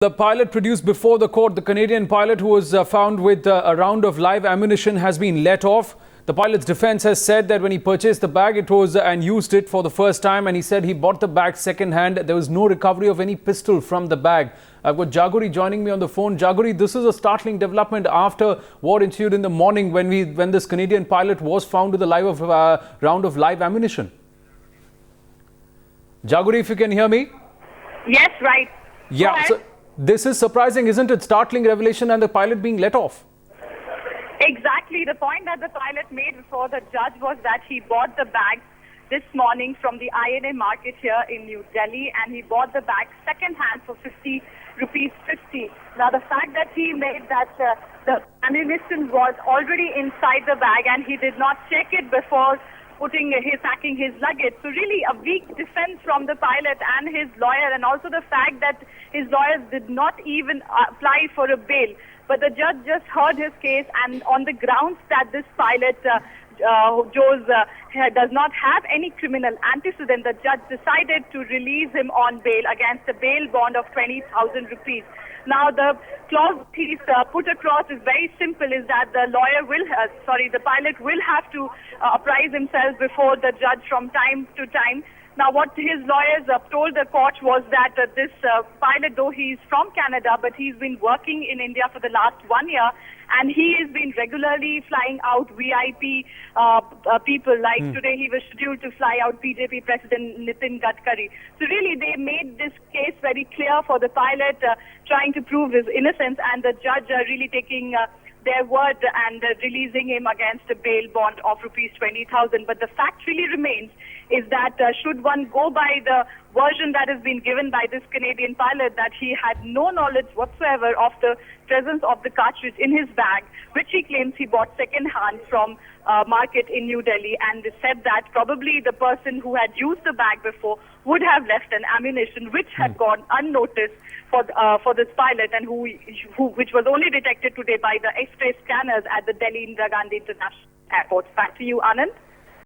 The pilot produced before the court, the Canadian pilot who was found with a round of live ammunition has been let off. The pilot's defense has said that when he purchased the bag, it was and used it for the first time, and he said he bought the bag second hand. There was no recovery of any pistol from the bag. I've got Jaguri joining me on the phone. Jaguri, this is a startling development after what ensued in the morning when this Canadian pilot was found with a round of live ammunition. Jaguri, if you can hear me? Yes, right. Yeah. So this is surprising, isn't it? Startling revelation and the pilot being let off. Exactly. The point that the pilot made before the judge was that he bought the bag this morning from the INA market here in New Delhi, and he bought the bag second hand for 50 rupees 50. Now, the fact that he made that the ammunition was already inside the bag and he did not check it before packing his luggage. So really a weak defense from the pilot and his lawyer, and also the fact that his lawyers did not even apply for a bail. But the judge just heard his case, and on the grounds that this pilot, Jose, does not have any criminal antecedent, the judge decided to release him on bail against a bail bond of 20,000 rupees. Now, the clause he's put across is very simple, is that the pilot will have to apprise himself before the judge from time to time. Now, what his lawyers told the court was that this pilot, though he's from Canada, but he's been working in India for the last 1 year, and he has been regularly flying out VIP people. Like today, he was scheduled to fly out BJP President Nitin Gadkari. So really, they made this case very clear for the pilot, trying to prove his innocence, and the judge really taking their word and releasing him against a bail bond of rupees 20,000. But the fact really remains is that should one go by the version that has been given by this Canadian pilot, that he had no knowledge whatsoever of the presence of the cartridge in his bag, which he claims he bought second hand from market in New Delhi, and said that probably the person who had used the bag before would have left an ammunition which had gone unnoticed for this pilot, and which was only detected today by the X-ray scanners at the Delhi Indira Gandhi International Airport. Back to you, Anand.